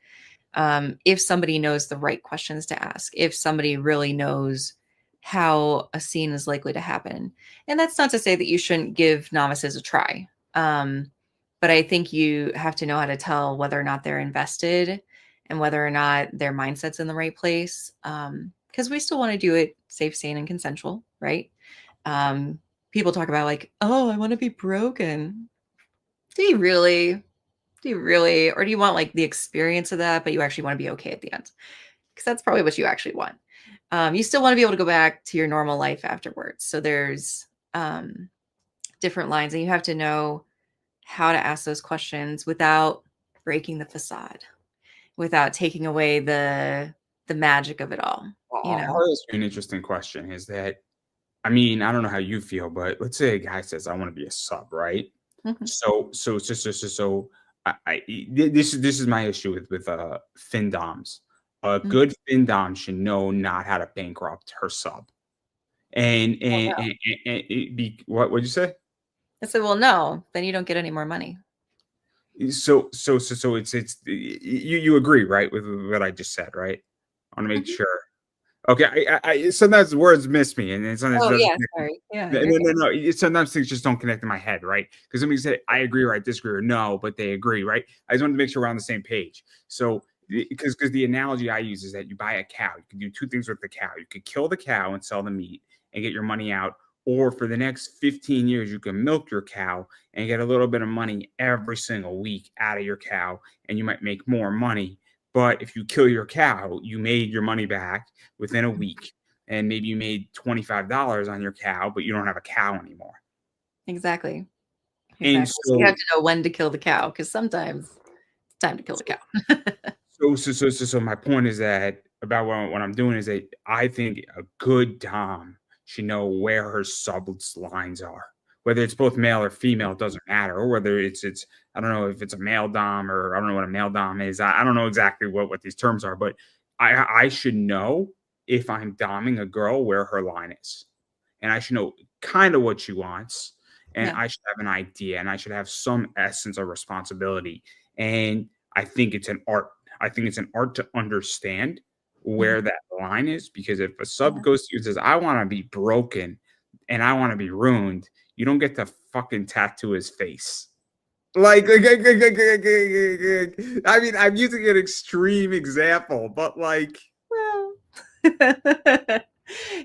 if somebody knows the right questions to ask, if somebody really knows how a scene is likely to happen. And that's not to say that you shouldn't give novices a try. But I think you have to know how to tell whether or not they're invested and whether or not their mindset's in the right place. Because we still want to do it safe, sane, and consensual, right? Um, People talk about like, oh, I want to be broken. Do you really? Do you really? Or do you want like the experience of that, but you actually want to be okay at the end? Because that's probably what you actually want. You still want to be able to go back to your normal life afterwards. So there's different lines, and you have to know how to ask those questions without breaking the facade, without taking away the magic of it all. You know. I'll ask you an interesting question is that, I mean, I don't know how you feel, but let's say a guy says, I want to be a sub, right? Mhm. So This is my issue with fin doms. A Mhm. good fin dom should know not how to bankrupt her sub. And Well, and no. and, and it be what would you say? I said, well, no, then you don't get any more money. So it's you agree, right, with what I just said, right? I want to make Mhm. sure. Okay, sometimes words miss me, and then sometimes it Oh, doesn't yeah, connect. sorry. Yeah, No, you're no, good. no, no. Sometimes things just don't connect in my head, right? Because somebody said I agree or I disagree or no, but they agree, right? I just wanted to make sure we're on the same page. So because the analogy I use is that you buy a cow, you can do two things with the cow. You could kill the cow and sell the meat and get your money out, or for the next 15 years, you can milk your cow and get a little bit of money every single week out of your cow, and you might make more money. But if you kill your cow, you made your money back within a week, and maybe you made $25 on your cow, but you don't have a cow anymore. Exactly. And Exactly. So you have so, to know when to kill the cow because sometimes it's time to kill the so, cow. so my point is that about what I'm doing is that I think a good dom should know where her subs lines are, whether it's both male or female, it doesn't matter, or whether it's I don't know if it's a male dom or I don't know what a male dom is. I don't know exactly what these terms are, but I should know if I'm doming a girl where her line is, and I should know kind of what she wants, and Yeah. I should have an idea, and I should have some essence of responsibility, and I think it's an art. I think it's an art to understand Mhm. where that line is, because if a sub Yeah. goes to you and says, I want to be broken and I want to be ruined, you don't get to fucking tattoo his face. I mean, I'm using an extreme example, but like, Well.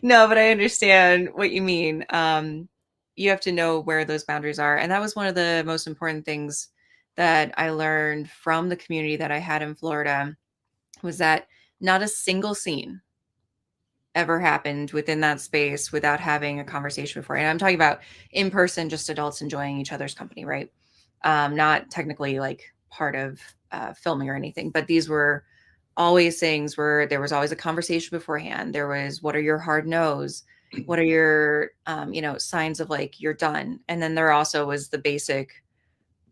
No, but I understand what you mean. You have to know where those boundaries are. And that was one of the most important things that I learned from the community that I had in Florida was that not a single scene ever happened within that space without having a conversation before. And I'm talking about in person, just adults enjoying each other's company, right? Not technically like part of filming or anything, but these were always things where there was always a conversation beforehand. There was, what are your hard no's? What are your, signs of like you're done? And then there also was the basic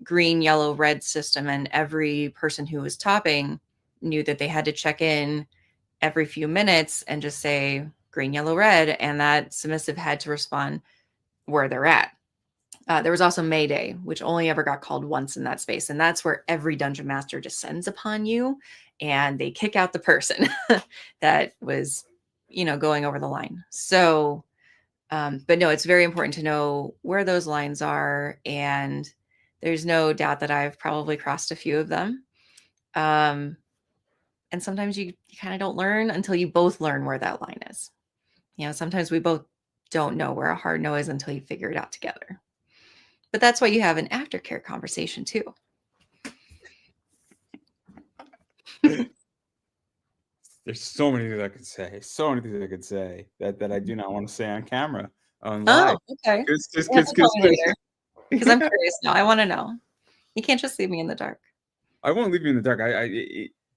green, yellow, red system. And every person who was topping knew that they had to check in every few minutes and just say green, yellow, red. And that submissive had to respond where they're at. There was also Mayday, which only ever got called once in that space. And that's where every dungeon master descends upon you and they kick out the person that was, going over the line. So, but no, it's very important to know where those lines are. And there's no doubt that I've probably crossed a few of them. Um, and sometimes you kind of don't learn until you both learn where that line is. Sometimes we both don't know where a hard no is until you figure it out together. But that's why you have an aftercare conversation too. there's so many things I could say, so many things I could say that I do not want to say on camera, on Oh, live. okay. You have to tell Because me later because I'm curious now. I want to know. You can't just leave me in the dark. I won't leave you in the dark.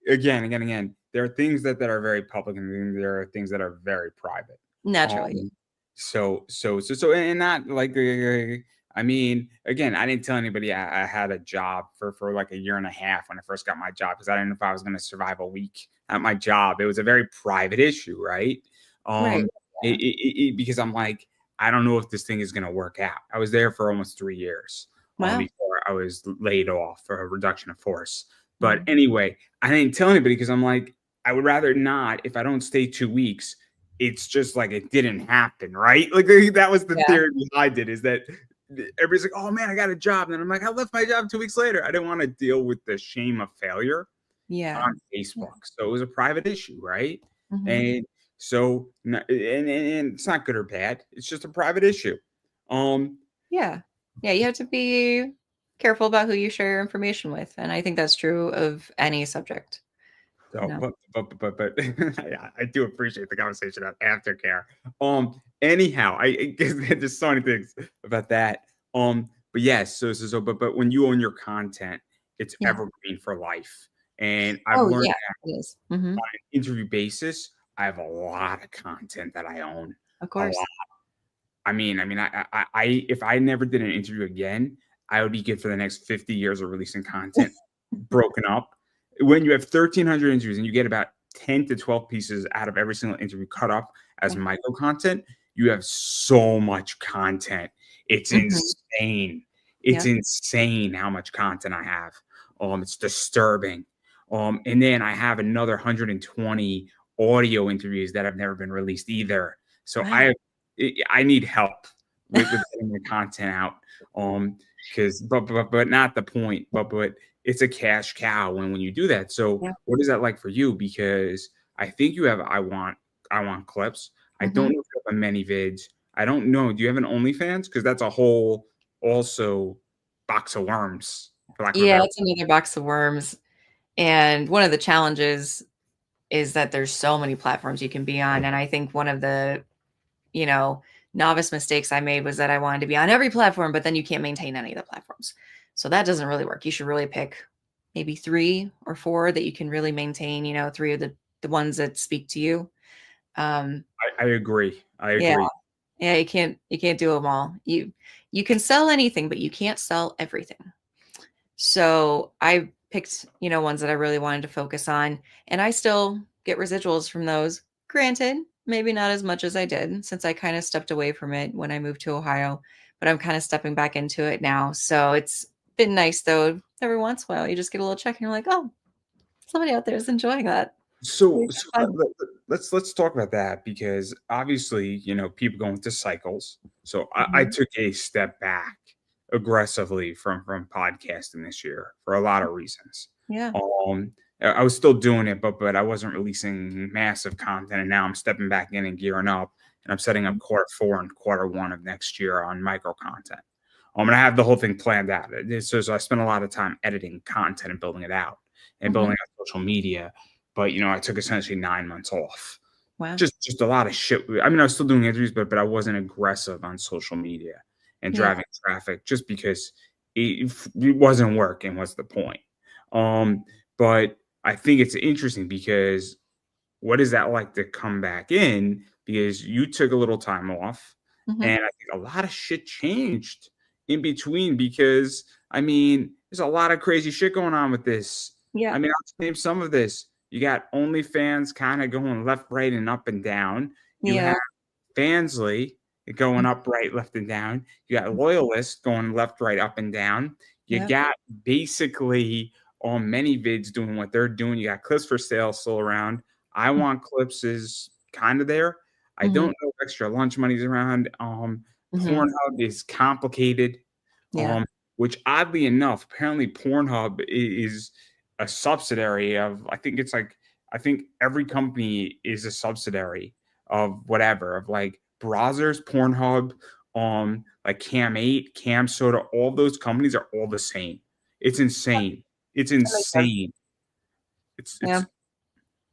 Again. There are things that are very public, and then there are things that are very private. Naturally. Um, so, and not like, I mean, again, I didn't tell anybody I had a job for like a year and a half when I first got my job, because I didn't know if I was going to survive a week at my job. It was a very private issue, right? Right. Um, Yeah. because I'm like, I don't know if this thing is going to work out. I was there for almost 3 years Wow. before I was laid off for a reduction of force. But Mhm. anyway, I didn't tell anybody because I'm like, I would rather not. If I don't stay 2 weeks, it's just like it didn't happen, right? Like that was the Yeah. theory behind it, is that everybody's like, oh man, I got a job. And I'm like, I left my job 2 weeks later. I didn't want to deal with the shame of failure Yeah. on Yeah. Facebook. So it was a private issue, right? Mhm. And so, and it's not good or bad. It's just a private issue. Um, Yeah. Yeah. You have to be careful about who you share your information with. And I think that's true of any subject, you So, know. but I do appreciate the conversation about aftercare. Anyhow, I guess there's so many things about that. But yes, but when you own your content, it's Yeah. evergreen for life. And I've Oh, learned yeah, that it is. Mhm. on an interview basis, I have a lot of content that I own. Of A course. lot. I mean, if I never did an interview again, I would be good for the next 50 years of releasing content broken up. When you have 1,300 interviews and you get about 10 to 12 pieces out of every single interview cut up as Yeah. micro content, you have so much content. It's Mhm. insane. It's Yep. insane how much content I have. It's disturbing. And then I have another 120 audio interviews that have never been released either. So Wow. I need help with getting the content out. Because but not the point. But it's a cash cow when you do that. So Yeah. what is that like for you? Because I think you have I want clips. I don't Mhm. know if you have a many vids. I don't know. Do you have an OnlyFans? Because that's a whole also box of worms, for lack of a Yeah, better. it's another box of worms, and one of the challenges is that there's so many platforms you can be on, and I think one of the, you know, novice mistakes I made was that I wanted to be on every platform, but then you can't maintain any of the platforms. So that doesn't really work. You should really pick maybe 3 or 4 that you can really maintain, 3 of the ones that speak to you. Um, I agree. I yeah. agree. Yeah, you can't do them all. You can sell anything, but you can't sell everything. So I picked, ones that I really wanted to focus on, and I still get residuals from those. Granted, maybe not as much as I did since I kind of stepped away from it when I moved to Ohio, but I'm kind of stepping back into it now. So it's been nice though. Every once in a while, you just get a little check and you're like, oh, somebody out there is enjoying that. So, It's so fun. let's talk about that because obviously, people go into cycles. So I Mhm. took a step back aggressively from podcasting this year for a lot of reasons. Yeah. I was still doing it, but I wasn't releasing massive content, and now I'm stepping back in and gearing up, and I'm setting up quarter 4 and quarter 1 of next year on micro content. And I have the whole thing planned out. So I spent a lot of time editing content and building it out and building Mhm. out social media. But I took essentially 9 months off. Wow. Just a lot of shit. I mean, I was still doing interviews, but I wasn't aggressive on social media and Yeah. driving traffic just because it wasn't working. What's the point? Um, but I think it's interesting because what is that like to come back in? Because you took a little time off, Mhm. and I think a lot of shit changed in between. Because I mean, there's a lot of crazy shit going on with this. I Yeah. mean, I'll just name some of this. You got OnlyFans kind of going left, right, and up and down. You Yeah. have Fansly going up, right, left, and down. You got Loyalists going left, right, up, and down. You Yeah. got basically on many vids doing what they're doing. You got Clips for Sale still around. I Want Clips is kind of there. I don't Mhm. know if Extra Lunch Money's around. Mhm. Pornhub is complicated. Yeah. Um, which oddly enough, apparently Pornhub is a subsidiary of, I think every company is a subsidiary of whatever, of like browsers, Pornhub, like Cam8, Cam Soda, all those companies are all the same. It's insane. It's That makes sense. insane. It's Yeah.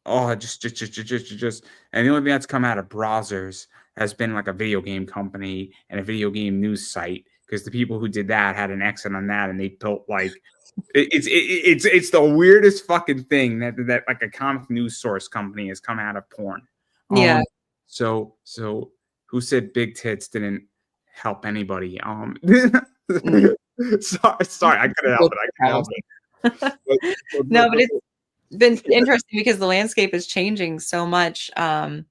oh, just, and the only thing that's come out of browsers has been like a video game company and a video game news site because the people who did that had an exit on that and they built like it's the weirdest fucking thing that like a comic news source company has come out of porn. Yeah. Um, so who said big tits didn't help anybody? Mm. Sorry, I couldn't help Good it. I couldn't help problems. it. But, but, No, but, but but, it's been interesting because the landscape is changing so much. And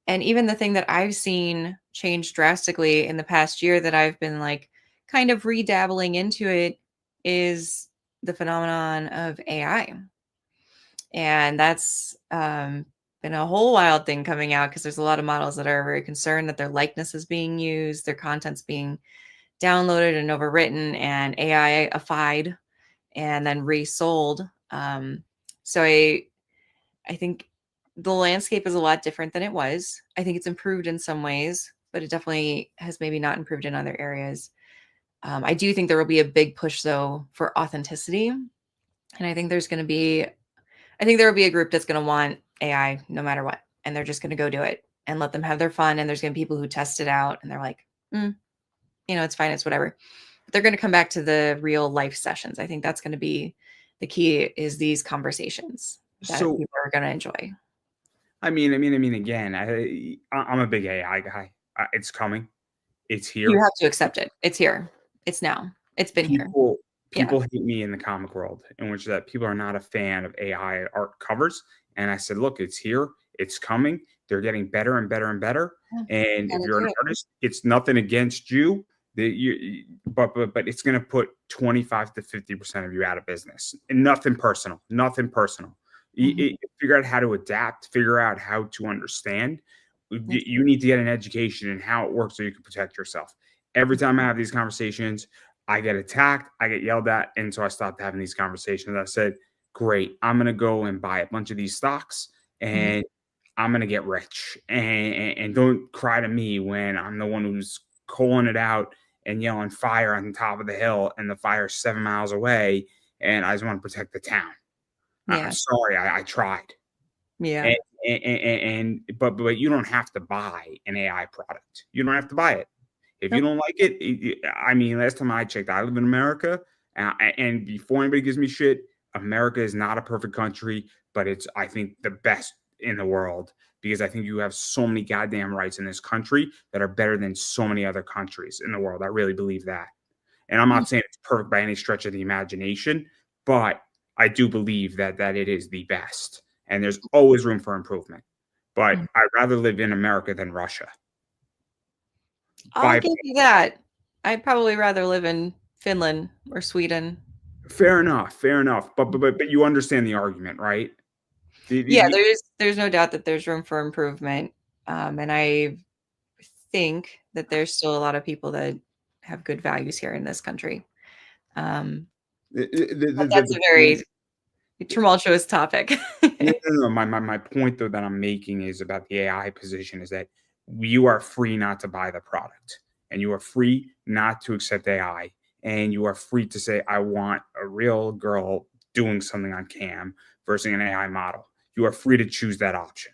even the thing that I've seen change drastically in the past year that I've been like kind of redabbling into it is the phenomenon of AI. And that's been a whole wild thing coming out because there's a lot of models that are very concerned that their likeness is being used, their content's being downloaded and overwritten and AI-ified and then resold. So I think the landscape is a lot different than it was. I think it's improved in some ways, but it definitely has maybe not improved in other areas. I do think there will be a big push though for authenticity, and I think there will be a group that's going to want AI no matter what, and they're just going to go do it and let them have their fun. And there's going to be people who test it out, and they're like, it's fine, it's whatever. But they're going to come back to the real life sessions. I think that's going to be the key is these conversations that so people are going to enjoy. again, I'm a big AI guy. It's coming. It's You here. have to accept it. It's here. It's now. It's been here. people Yeah. people hate me in the comic world, in which that people are not a fan of AI art covers. And I said, look, it's here, it's coming. They're getting better and better and better. Yeah. And if Gotta you're do an it. artist, it's nothing against you. But it's going to put 25 to 50% of you out of business. And nothing personal, nothing personal. Mhm. Figure out how to adapt, figure out how to understand. Yes. You need to get an education in how it works so you can protect yourself. Every time I have these conversations, I get attacked, I get yelled at, and so I stopped having these conversations. I said, "Great, I'm gonna go and buy a bunch of these stocks, Mhm. and I'm gonna get rich. And don't cry to me when I'm the one who's calling it out and yelling fire on the top of the hill, and the fire's 7 miles away, and I just want to protect the town. I'm Yeah. sorry, I tried." Yeah. And, but you don't have to buy an AI product. You don't have to buy it. If you Nope. don't like it, I mean, last time I checked, I live in America, and before anybody gives me shit, America is not a perfect country, but it's, I think, the best in the world, because I think you have so many goddamn rights in this country that are better than so many other countries in the world. I really believe that. And I'm Mm, not saying it's perfect by any stretch of the imagination, but I do believe that it is the best. And there's always room for improvement. But mm. I'd rather live in America than Russia. I'll By give you that. I'd probably rather live in Finland or Sweden. Fair enough, fair enough. But you understand the argument, right? Yeah, The there's no doubt that there's room for improvement. And I think that there's still a lot of people that have good values here in this country. Um, but that's a point. very tumultuous topic. No, no, no. My point though that I'm making is about the AI position is that you are free not to buy the product, and you are free not to accept AI, and you are free to say, I want a real girl doing something on cam versus an AI model. You are free to choose that option.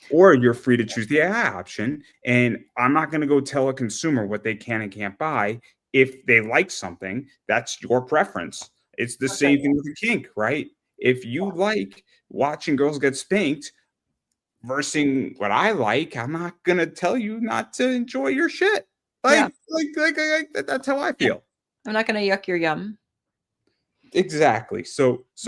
Or you're free to choose the AI option. And I'm not going to go tell a consumer what they can and can't buy. If they like something, that's your preference. It's the That's right. same thing with a kink, right? If you like watching girls get spanked versus what I like, I'm not going to tell you not to enjoy your shit. Yeah. That's how I Yeah. feel. I'm not gonna yuck your yum. Exactly. So that's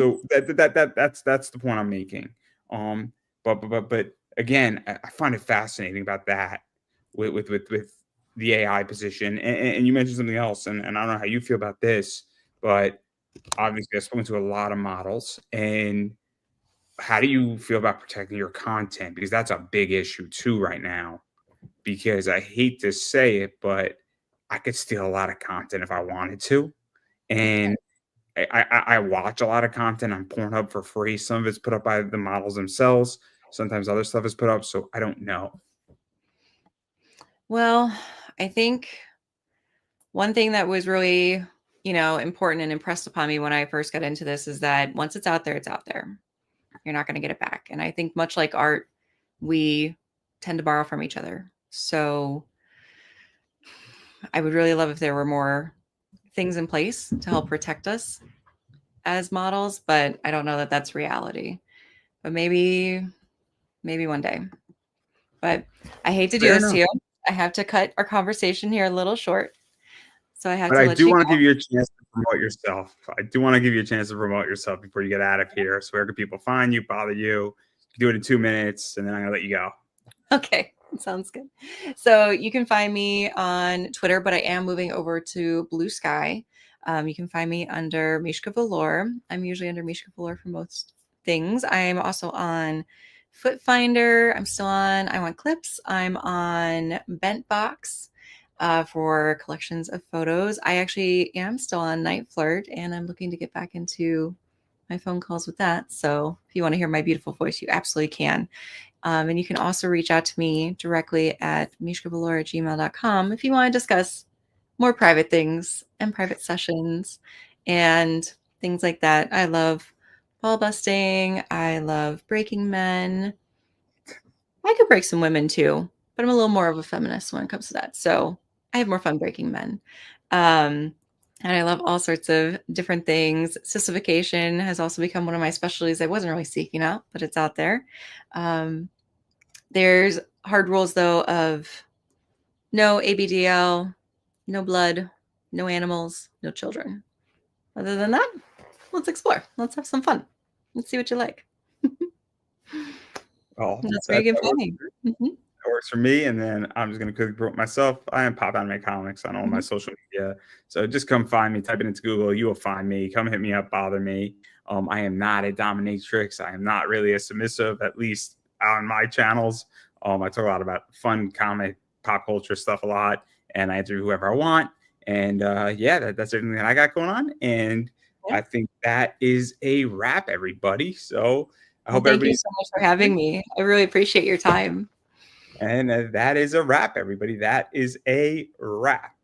the point I'm making. Um, but again, I find it fascinating about that with the AI position. And you mentioned something else, and I don't know how you feel about this, but obviously I've spoken to a lot of models. And how do you feel about protecting your content? Because that's a big issue too right now. Because I hate to say it, but I could steal a lot of content if I wanted to. Okay. And I watch a lot of content on Pornhub for free. Some of it's put up by the models themselves. Sometimes other stuff is put up, so I don't know. Well, I think one thing that was really, important and impressed upon me when I first got into this is that once it's out there, it's out there. You're not going to get it back. And I think much like art, we tend to borrow from each other. So I would really love if there were more things in place to help protect us as models, but I don't know that that's reality. But maybe one day. But I hate to do Fair this to enough. you. I have to cut our conversation here a little short. So I have But to I let do you want to go. give you a chance to promote yourself. I do want to give you a chance to promote yourself before you get out of here. So where can people find you, bother you? You can do it in 2 minutes, and then I'm gonna let you go. Okay, sounds good. So you can find me on Twitter, but I am moving over to Blue Sky. You can find me under Mishka Valour. I'm usually under Mishka Valour for most things. I'm also on Foot Finder. I'm still on I Want Clips. I'm on Bentbox for collections of photos. I actually am still on Night Flirt, and I'm looking to get back into my phone calls with that. So if you want to hear my beautiful voice, you absolutely can. And you can also reach out to me directly at mishkavalor@gmail.com if you want to discuss more private things and private sessions and things like that. I love ball busting. I love breaking men. I could break some women too, but I'm a little more of a feminist when it comes to that. So I have more fun breaking men. Um, and I love all sorts of different things. Sissification has also become one of my specialties I wasn't really seeking out, but it's out there. Um, there's hard rules though of no ABDL, no blood, no animals, no children. Other than that, let's explore. Let's have some fun. Let's see what you like. Oh, That's where that, you can that find works. me. Mm-hmm. That works for me. And then I'm just gonna quickly promote myself. I am Pop Anime Comics on all my Mm-hmm. social media. So just come find me, type it into Google, you will find me. Come hit me up, bother me. I am not a dominatrix. I am not really a submissive, at least on my channels. I talk a lot about fun comic pop culture stuff a lot, and I interview whoever I want. And yeah, that's everything that I got going on. And Yeah. I think that is a wrap, everybody. So I Well, hope thank you everybody's so much for having me. I really appreciate your time. and that is a wrap, everybody. That is a wrap.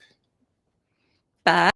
Bye.